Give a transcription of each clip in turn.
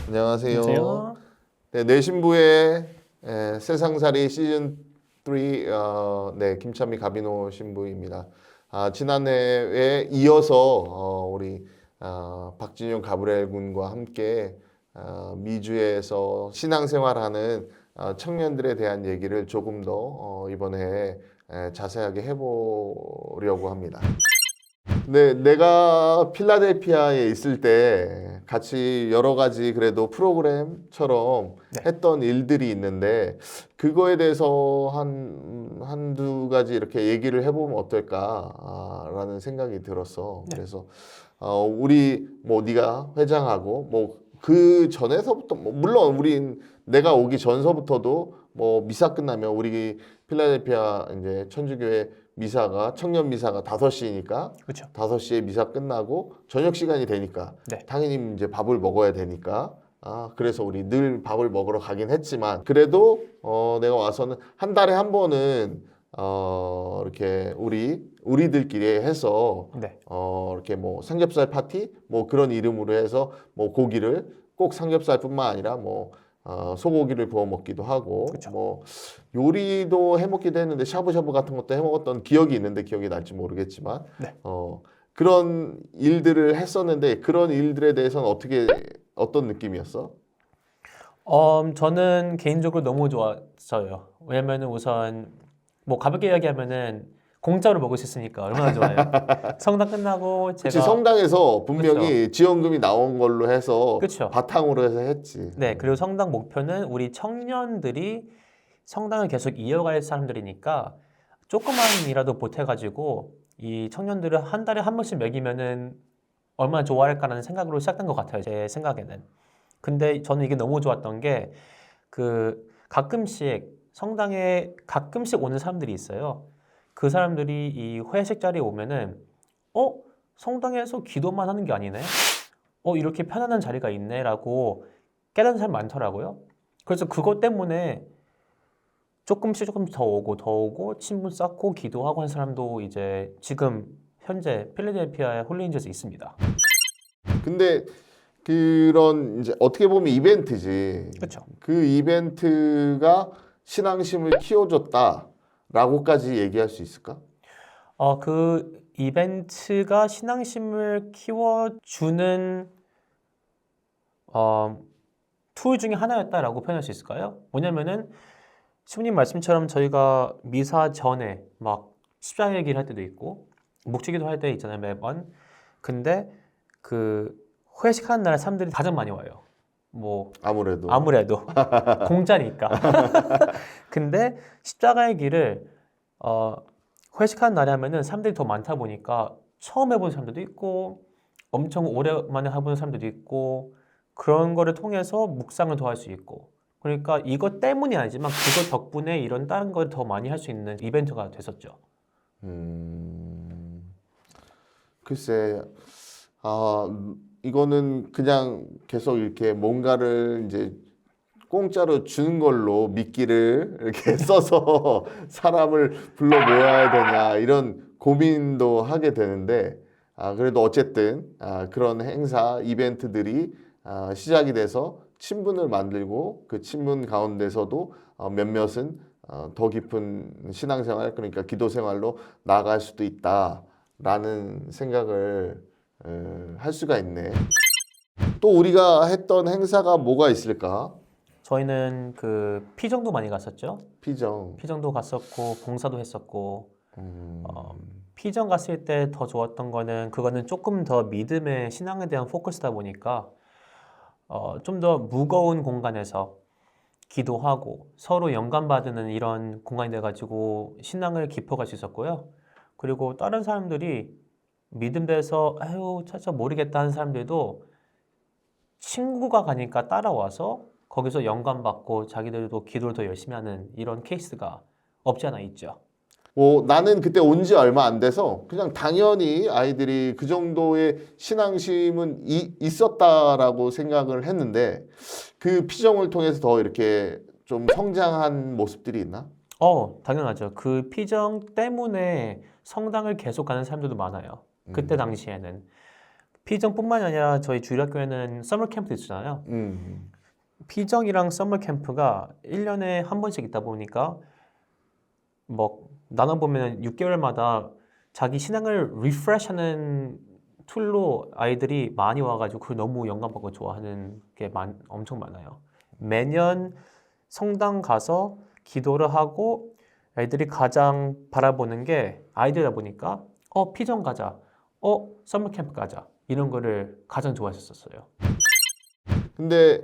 안녕하세요. 안녕하세요. 네, 내신부의 세상살이 시즌 3 네, 김찬미 가비노 신부입니다. 지난해에 이어서 우리 박진용 가브리엘 군과 함께 미주에서 신앙생활하는 청년들에 대한 얘기를 조금 더 이번에 자세하게 해보려고 합니다. 네, 내가 필라델피아에 있을 때 같이 여러 가지 그래도 프로그램처럼 네. 했던 일들이 있는데 그거에 대해서 한두 가지 이렇게 얘기를 해보면 어떨까라는 생각이 들었어. 네. 그래서 우리 뭐 네가 회장하고 뭐 그 전에서부터 물론 우린 내가 오기 전서부터도 뭐 미사 끝나면 우리 필라델피아 이제 천주교회 미사가 청년 미사가 5시니까 그렇죠. 5시에 미사 끝나고 저녁 시간이 되니까 네. 당연히 이제 밥을 먹어야 되니까 그래서 우리 늘 밥을 먹으러 가긴 했지만 그래도 내가 와서는 한 달에 한 번은 이렇게 우리들끼리 해서 네. 이렇게 뭐 삼겹살 파티 뭐 그런 이름으로 해서 뭐 고기를 꼭 삼겹살뿐만 아니라 뭐 소고기를 구워 먹기도 하고 그쵸. 뭐 요리도 해 먹기도 했는데 샤브샤브 같은 것도 해 먹었던 기억이 있는데 기억이 날지 모르겠지만 네. 그런 일들을 했었는데 그런 일들에 대해서는 어떤 느낌이었어? 저는 개인적으로 너무 좋았어요. 왜냐면은 우선 뭐 가볍게 이야기하면은 공짜로 먹을 수 있으니까 얼마나 좋아요. 성당 끝나고 그치, 제가 성당에서 분명히 지원금이 나온 걸로 해서 그쵸. 바탕으로 해서 했지. 네, 그리고 성당 목표는 우리 청년들이 성당을 계속 이어갈 사람들이니까 조금만이라도 보태가지고 이 청년들을 한 달에 한 번씩 먹이면은 얼마나 좋아할까라는 생각으로 시작된 것 같아요. 제 생각에는. 근데 저는 이게 너무 좋았던 게 그 가끔씩 성당에 가끔씩 오는 사람들이 있어요. 그 사람들이 이 회식 자리에 오면은 성당에서 기도만 하는 게 아니네. 이렇게 편안한 자리가 있네라고 깨닫는 사람이 많더라고요. 그래서 그것 때문에 조금씩 더 오고 친분 쌓고 기도하고 한 사람도 이제 지금 현재 필라델피아의 홀리인즈에서 있습니다. 근데 그런 이제 어떻게 보면 이벤트지. 그렇죠. 그 이벤트가 신앙심을 키워줬다라고까지 얘기할 수 있을까? 그 이벤트가 신앙심을 키워주는 툴 중에 하나였다라고 표현할 수 있을까요? 뭐냐면은 시부님 말씀처럼 저희가 미사 전에 막 십자가 얘기를 할 때도 있고 묵주기도 할 때 있잖아요, 매번. 근데 그 회식하는 날 사람들이 가장 많이 와요. 뭐 아무래도. 공짜니까. 근데 십자가의 길을 회식하는 날에 하면은 사람들이 더 많다 보니까 처음 해보는 사람들도 있고 엄청 오랜만에 해보는 사람들도 있고 그런 거를 통해서 묵상을 더 할 수 있고 그러니까 이것 때문이 아니지만 그것 덕분에 이런 다른 걸 더 많이 할 수 있는 이벤트가 됐었죠. 글쎄, 이거는 그냥 계속 이렇게 뭔가를 이제 공짜로 주는 걸로 미끼를 이렇게 써서 사람을 불러 모아야 되냐 이런 고민도 하게 되는데 그래도 어쨌든 그런 행사 이벤트들이 시작이 돼서 친분을 만들고 그 친분 가운데서도 몇몇은 더 깊은 신앙생활 그러니까 기도생활로 나아갈 수도 있다라는 생각을 할 수가 있네. 또 우리가 했던 행사가 뭐가 있을까? 저희는 그 피정도 많이 갔었죠. 피정. 피정도 갔었고 봉사도 했었고 피정 갔을 때 더 좋았던 거는 그거는 조금 더 믿음의 신앙에 대한 포커스다 보니까 좀 더 무거운 공간에서 기도하고 서로 영감받는 이런 공간이 돼가지고 신앙을 깊어갈 수 있었고요. 그리고 다른 사람들이 믿음에서 아유 차차 모르겠다 하는 사람들도 친구가 가니까 따라와서 거기서 영감받고 자기들도 기도를 더 열심히 하는 이런 케이스가 없지 않아 있죠. 뭐 나는 그때 온 지 얼마 안 돼서 그냥 당연히 아이들이 그 정도의 신앙심은 있었다라고 생각을 했는데 그 피정을 통해서 더 이렇게 좀 성장한 모습들이 있나? 당연하죠. 그 피정 때문에 성당을 계속 가는 사람들도 많아요. 그때 당시에는. 피정뿐만이 아니라 저희 주일학교에는 서머 캠프도 있잖아요. 피정이랑 서머 캠프가 1년에 한 번씩 있다 보니까 뭐 나눠보면 6개월마다 자기 신앙을 리프레시하는 툴로 아이들이 많이 와가지고 그걸 너무 영감받고 좋아하는 게 엄청 많아요. 매년 성당 가서 기도를 하고 아이들이 가장 바라보는 게 아이들이다 보니까 피정 가자, 서머 캠프 가자 이런 거를 가장 좋아했었어요. 근데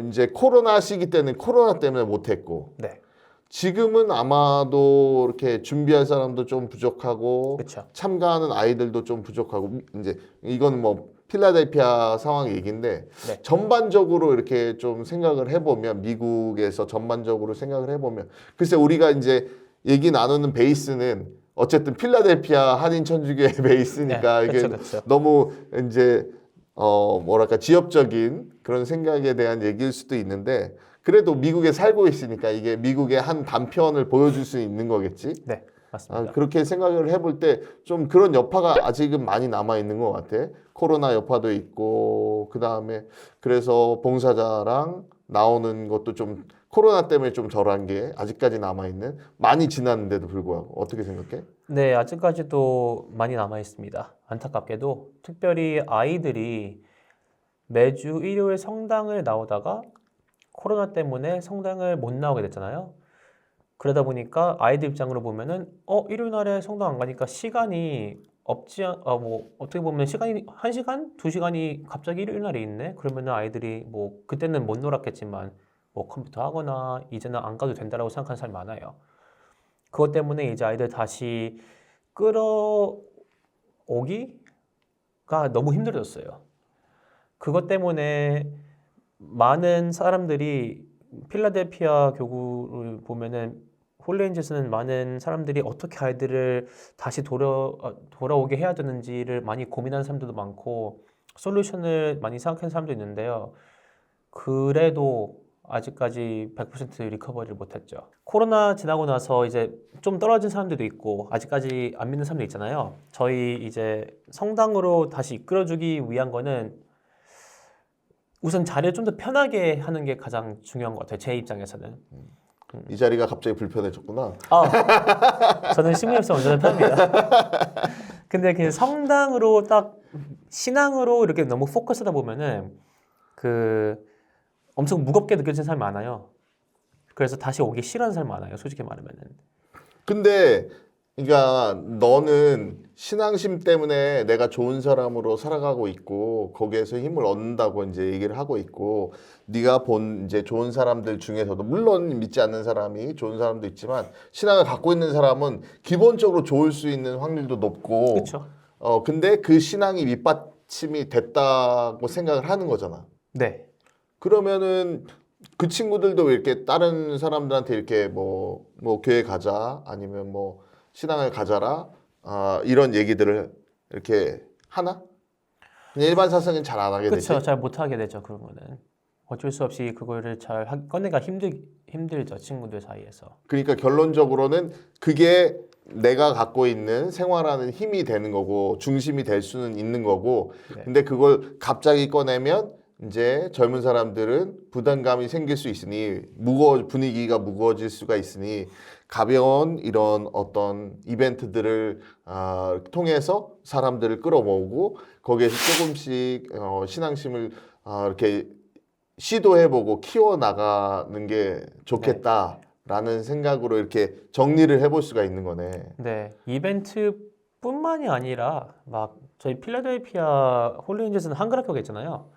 이제 코로나 시기 때는 코로나 때문에 못했고 네, 지금은 아마도 이렇게 준비할 사람도 좀 부족하고 그렇죠. 참가하는 아이들도 좀 부족하고 이제 이건 뭐 필라델피아 상황 얘기인데 네. 전반적으로 이렇게 좀 생각을 해보면 미국에서 전반적으로 생각을 해보면 글쎄 우리가 이제 얘기 나누는 베이스는 어쨌든 필라델피아 한인 천주교의 베이스니까 네, 이게 그쵸, 그쵸. 너무 이제 뭐랄까 지역적인 그런 생각에 대한 얘기일 수도 있는데 그래도 미국에 살고 있으니까 이게 미국의 한 단편을 보여줄 수 있는 거겠지. 네, 맞습니다. 그렇게 생각을 해볼 때 좀 그런 여파가 아직은 많이 남아 있는 것 같아. 코로나 여파도 있고 그 다음에 그래서 봉사자랑 나오는 것도 좀 코로나 때문에 좀 덜한 게 아직까지 남아 있는 많이 지났는데도 불구하고 어떻게 생각해? 네, 아직까지도 많이 남아 있습니다. 안타깝게도 특별히 아이들이 매주 일요일 성당을 나오다가 코로나 때문에 성당을 못 나오게 됐잖아요. 그러다 보니까 아이들 입장으로 보면은 일요일 날에 성당 안 가니까 시간이 뭐 어떻게 보면 시간이 1시간, 2시간이 갑자기 일요일 날에 있네. 그러면은 아이들이 뭐 그때는 못 놀았겠지만 뭐 컴퓨터 하거나 이제는 안 가도 된다라고 생각하는 사람이 많아요. 그것 때문에 이제 아이들 다시 끌어오기가 너무 힘들어졌어요. 그것 때문에 많은 사람들이 필라델피아 교구를 보면은 홀레인즈에서는 많은 사람들이 어떻게 아이들을 다시 돌아오게 해야 되는지를 많이 고민하는 사람들도 많고 솔루션을 많이 생각하는 사람도 있는데요. 그래도 아직까지 100% 리커버리를 못했죠. 코로나 지나고 나서 이제 좀 떨어진 사람들도 있고 아직까지 안 믿는 사람도 있잖아요. 저희 이제 성당으로 다시 이끌어주기 위한 거는 우선 자리를 좀 더 편하게 하는 게 가장 중요한 것 같아요. 제 입장에서는. 이 자리가 갑자기 불편해졌구나. 저는 시민협상 완전히 편합니다. 근데 그 성당으로 딱 신앙으로 이렇게 너무 포커스하다 보면은 그 엄청 무겁게 느껴지는 사람이 많아요. 그래서 다시 오기 싫어하는 사람이 많아요. 솔직히 말하면은. 근데 그러니까 너는 신앙심 때문에 내가 좋은 사람으로 살아가고 있고 거기에서 힘을 얻는다고 이제 얘기를 하고 있고 네가 본 이제 좋은 사람들 중에서도 물론 믿지 않는 사람이 좋은 사람도 있지만 신앙을 갖고 있는 사람은 기본적으로 좋을 수 있는 확률도 높고 그렇죠. 근데 그 신앙이 밑받침이 됐다고 생각을 하는 거잖아. 네. 그러면은 그 친구들도 왜 이렇게 다른 사람들한테 이렇게 뭐 교회 가자 아니면 뭐 신앙을 가져라 이런 얘기들을 이렇게 하나? 그냥 일반 사상은 잘 안 하게 되지. 그렇죠. 잘 못하게 되죠. 그러면은 어쩔 수 없이 그거를 잘 꺼내가 힘들죠. 친구들 사이에서. 그러니까 결론적으로는 그게 내가 갖고 있는 생활하는 힘이 되는 거고 중심이 될 수는 있는 거고 네. 근데 그걸 갑자기 꺼내면 이제 젊은 사람들은 부담감이 생길 수 있으니 분위기가 무거워질 수가 있으니 가벼운 이런 어떤 이벤트들을 통해서 사람들을 끌어모으고 거기에서 조금씩 신앙심을 이렇게 시도해보고 키워나가는 게 좋겠다라는 생각으로 이렇게 정리를 해볼 수가 있는 거네. 네. 이벤트뿐만이 아니라 막 저희 필라델피아 홀리인즈에서는 한글 학교가 있잖아요.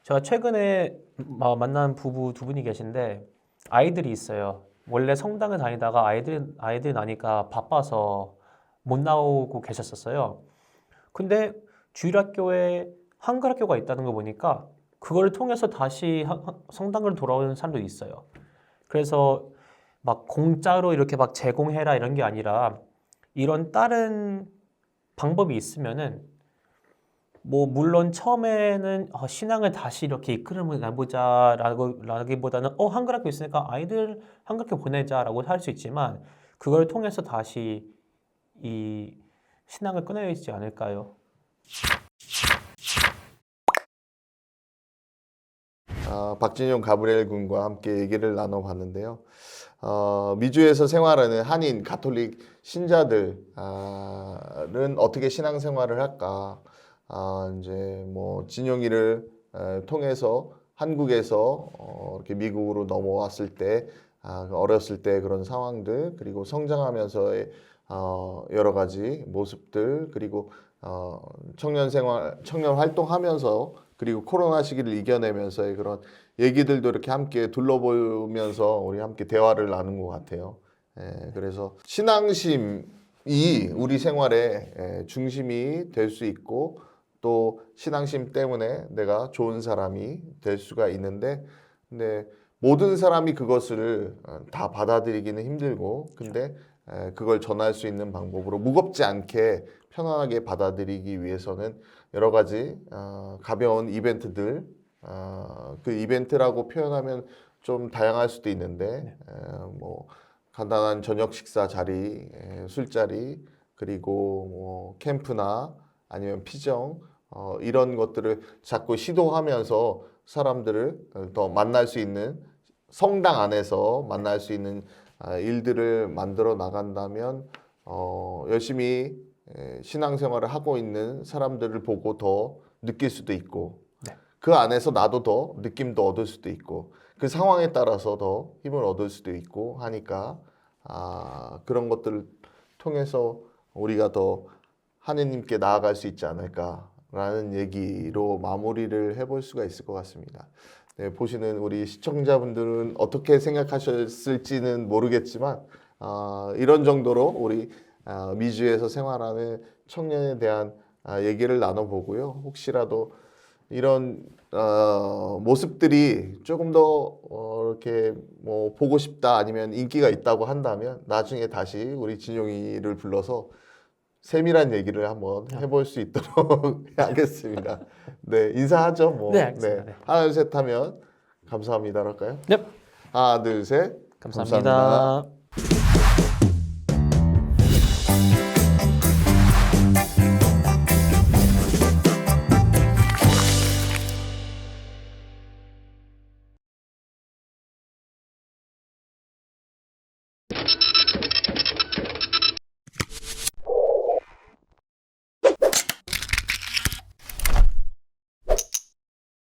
제가 최근에 만난 부부 두 분이 계신데 아이들이 있어요. 원래 성당을 다니다가 아이들이 나니까 바빠서 못 나오고 계셨었어요. 근데 주일학교에 한글 학교가 있다는 거 보니까 그걸 통해서 다시 성당을 돌아오는 사람도 있어요. 그래서 막 공짜로 이렇게 막 제공해라 이런 게 아니라 이런 다른 방법이 있으면은 뭐 물론 처음에는 신앙을 다시 이렇게 이끌어 나보자라기보다는 한글 학교 있으니까 아이들 한글 학교 보내자라고 할 수 있지만 그걸 통해서 다시 이 신앙을 끊어야 되지 않을까요? 박진용 가브리엘 군과 함께 얘기를 나눠봤는데요. 미주에서 생활하는 한인 가톨릭 신자들은 어떻게 신앙생활을 할까? 이제 뭐 진용이를 통해서 한국에서 이렇게 미국으로 넘어왔을 때 어렸을 때 그런 상황들 그리고 성장하면서의 여러 가지 모습들 그리고 청년 생활, 청년 활동하면서 그리고 코로나 시기를 이겨내면서의 그런 얘기들도 이렇게 함께 둘러보면서 우리 함께 대화를 나눈 것 같아요. 그래서 신앙심이 우리 생활의 중심이 될 수 있고 또 신앙심 때문에 내가 좋은 사람이 될 수가 있는데 근데 모든 사람이 그것을 다 받아들이기는 힘들고 근데 그걸 전할 수 있는 방법으로 무겁지 않게 편안하게 받아들이기 위해서는 여러 가지 가벼운 이벤트들 그 이벤트라고 표현하면 좀 다양할 수도 있는데 뭐 간단한 저녁 식사 자리, 술자리 그리고 뭐 캠프나 아니면 피정 이런 것들을 자꾸 시도하면서 사람들을 더 만날 수 있는 성당 안에서 만날 수 있는 일들을 만들어 나간다면 열심히 신앙생활을 하고 있는 사람들을 보고 더 느낄 수도 있고 네. 그 안에서 나도 더 느낌도 얻을 수도 있고 그 상황에 따라서 더 힘을 얻을 수도 있고 하니까 그런 것들을 통해서 우리가 더 하느님께 나아갈 수 있지 않을까라는 얘기로 마무리를 해볼 수가 있을 것 같습니다. 네, 보시는 우리 시청자분들은 어떻게 생각하셨을지는 모르겠지만 이런 정도로 우리 미주에서 생활하는 청년에 대한 얘기를 나눠보고요. 혹시라도 이런 모습들이 조금 더 이렇게 뭐 보고 싶다 아니면 인기가 있다고 한다면 나중에 다시 우리 진용이를 불러서 세밀한 얘기를 한번 해볼 수 있도록 하겠습니다. 네, 인사하죠, 뭐. 네, 알겠습니다. 네. 하나, 둘, 셋 하면 감사합니다. 할까요? 네. 하나, 둘, 셋. 감사합니다. 감사합니다.